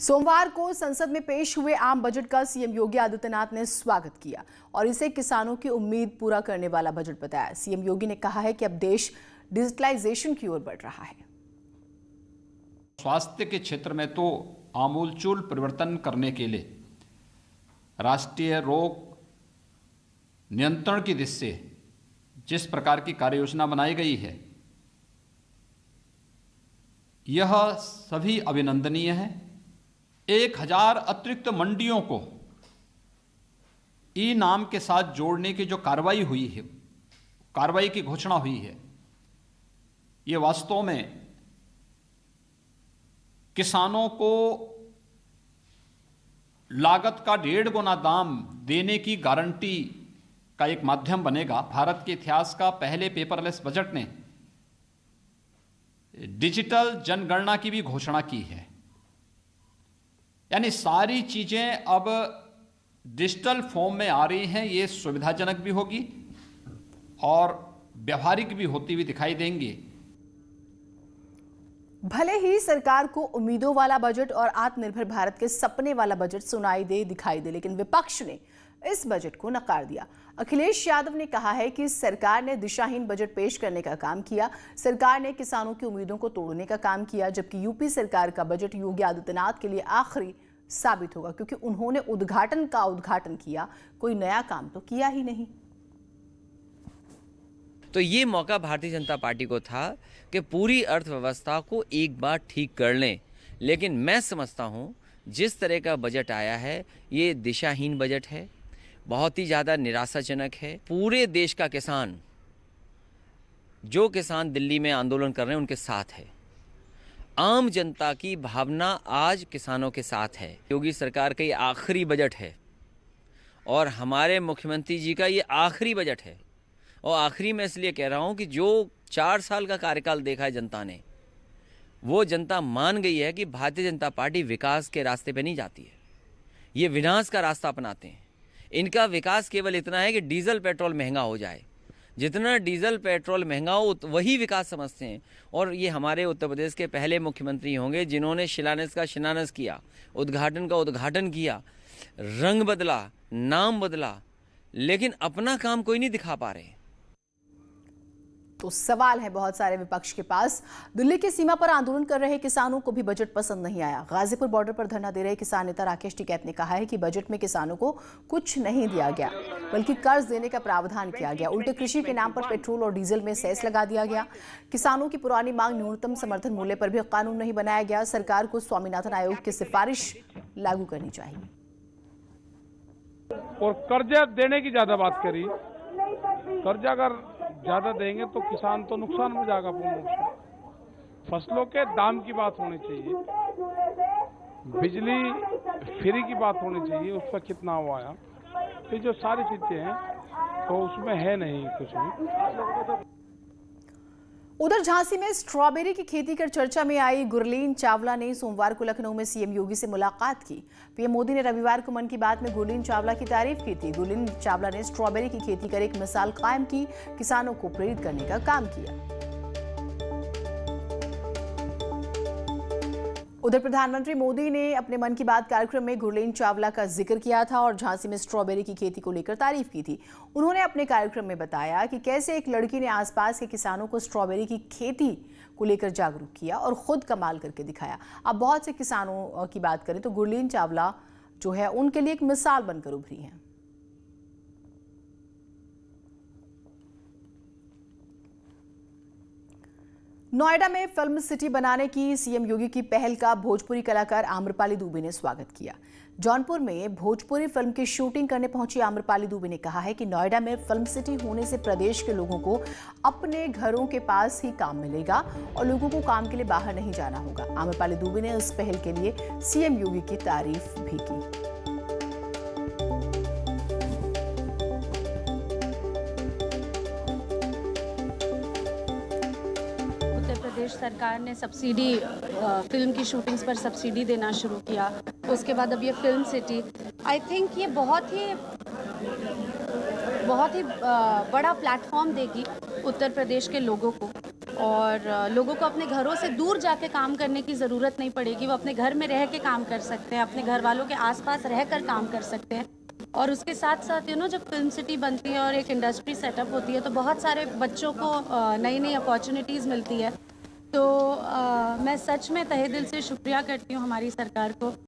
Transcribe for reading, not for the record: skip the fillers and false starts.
सोमवार को संसद में पेश हुए आम बजट का सीएम योगी आदित्यनाथ ने स्वागत किया और इसे किसानों की उम्मीद पूरा करने वाला बजट बताया। सीएम योगी ने कहा है कि अब देश डिजिटलाइजेशन की ओर बढ़ रहा है। स्वास्थ्य के क्षेत्र में तो आमूलचूल परिवर्तन करने के लिए राष्ट्रीय रोग नियंत्रण की दिशा से जिस प्रकार की कार्य योजना बनाई गई है, यह सभी अभिनंदनीय है। 1000 अतिरिक्त मंडियों को ई नाम के साथ जोड़ने की जो कार्रवाई हुई है, कार्रवाई की घोषणा हुई है, ये वास्तव में किसानों को लागत का 1.5 गुना दाम देने की गारंटी का एक माध्यम बनेगा। भारत के इतिहास का पहले पेपरलेस बजट ने डिजिटल जनगणना की भी घोषणा की है। यानी सारी चीजें अब डिजिटल फॉर्म में आ रही हैं। ये सुविधाजनक भी होगी और व्यवहारिक भी होती हुई दिखाई देंगी। भले ही सरकार को उम्मीदों वाला बजट और आत्मनिर्भर भारत के सपने वाला बजट दिखाई दे, लेकिन विपक्ष ने इस बजट को नकार दिया। अखिलेश यादव ने कहा है कि सरकार ने दिशाहीन बजट पेश करने का काम किया। सरकार ने किसानों की उम्मीदों को तोड़ने का काम किया, जबकि यूपी सरकार का बजट योगी आदित्यनाथ के लिए आखिरी साबित होगा, क्योंकि उन्होंने उद्घाटन किया, कोई नया काम तो किया ही नहीं। तो ये मौका भारतीय जनता पार्टी को था कि पूरी अर्थव्यवस्था को एक बार ठीक कर लें, लेकिन मैं समझता हूँ जिस तरह का बजट आया है ये दिशाहीन बजट है, बहुत ही ज़्यादा निराशाजनक है। पूरे देश का किसान, जो किसान दिल्ली में आंदोलन कर रहे हैं उनके साथ है। आम जनता की भावना आज किसानों के साथ है। योगी सरकार का ये आखिरी बजट है और हमारे मुख्यमंत्री जी का ये आखिरी बजट है। और आखिरी मैं इसलिए कह रहा हूँ कि जो 4 साल का कार्यकाल देखा है जनता ने, वो जनता मान गई है कि भारतीय जनता पार्टी विकास के रास्ते पे नहीं जाती है, ये विनाश का रास्ता अपनाते हैं। इनका विकास केवल इतना है कि डीजल पेट्रोल महंगा हो जाए। जितना डीजल पेट्रोल महंगा हो वही विकास समझते हैं। और ये हमारे उत्तर प्रदेश के पहले मुख्यमंत्री होंगे जिन्होंने शिलान्यास का शिलान्यास किया, उद्घाटन का उद्घाटन किया, रंग बदला, नाम बदला, लेकिन अपना काम कोई नहीं दिखा पा रहे। तो सवाल है बहुत सारे विपक्ष के पास। दिल्ली की सीमा पर आंदोलन कर रहे किसानों को भी बजट पसंद नहीं आया। गाजीपुर बॉर्डर पर धरना दे रहे किसान नेता राकेश टिकैत ने कहा है कि बजट में किसानों को कुछ नहीं दिया गया, बल्कि कर्ज देने का प्रावधान किया गया। उल्टे कृषि के नाम पर पेट्रोल और डीजल में सेस लगा दिया गया। किसानों की पुरानी मांग न्यूनतम समर्थन मूल्य पर भी कानून नहीं बनाया गया। सरकार को स्वामीनाथन आयोग की सिफारिश लागू करनी चाहिए। और कर्जा देने की ज्यादा बात करी। कर्जा अगर ज्यादा देंगे तो किसान तो नुकसान में जाएगा पूर्ण रूप से। फसलों के दाम की बात होनी चाहिए, बिजली फ्री की बात होनी चाहिए, उस पर कितना वो आया, ये जो सारी चीजें हैं तो उसमें है नहीं कुछ भी। उधर झांसी में स्ट्रॉबेरी की खेती कर चर्चा में आई गुरलीन चावला ने सोमवार को लखनऊ में सीएम योगी से मुलाकात की। पीएम मोदी ने रविवार को मन की बात में गुरलीन चावला की तारीफ की थी। गुरलीन चावला ने स्ट्रॉबेरी की खेती कर एक मिसाल कायम की, किसानों को प्रेरित करने का काम किया। उधर प्रधानमंत्री मोदी ने अपने मन की बात कार्यक्रम में गुरलीन चावला का जिक्र किया था और झांसी में स्ट्रॉबेरी की खेती को लेकर तारीफ की थी। उन्होंने अपने कार्यक्रम में बताया कि कैसे एक लड़की ने आसपास के किसानों को स्ट्रॉबेरी की खेती को लेकर जागरूक किया और खुद कमाल करके दिखाया। अब बहुत से किसानों की बात करें तो गुरलीन चावला जो है उनके लिए एक मिसाल बनकर उभरी है। नोएडा में फिल्म सिटी बनाने की सीएम योगी की पहल का भोजपुरी कलाकार आम्रपाली दुबे ने स्वागत किया। जौनपुर में भोजपुरी फिल्म की शूटिंग करने पहुंची आम्रपाली दुबे ने कहा है कि नोएडा में फिल्म सिटी होने से प्रदेश के लोगों को अपने घरों के पास ही काम मिलेगा और लोगों को काम के लिए बाहर नहीं जाना होगा। आम्रपाली दुबे ने इस पहल के लिए सीएम योगी की तारीफ भी की। सरकार ने सब्सिडी, फिल्म की शूटिंग्स पर सब्सिडी देना शुरू किया। उसके बाद अब ये फिल्म सिटी, आई थिंक ये बहुत ही बड़ा प्लेटफॉर्म देगी उत्तर प्रदेश के लोगों को और लोगों को अपने घरों से दूर जाके काम करने की ज़रूरत नहीं पड़ेगी। वो अपने घर में रह के काम कर सकते हैं, अपने घर वालों के आसपास रहकर काम कर सकते हैं। और उसके साथ साथ जब फिल्म सिटी बनती है और एक इंडस्ट्री सेटअप होती है तो बहुत सारे बच्चों को नई नई अपॉर्चुनिटीज़ मिलती है। तो मैं सच में तहे दिल से शुक्रिया करती हूँ हमारी सरकार को।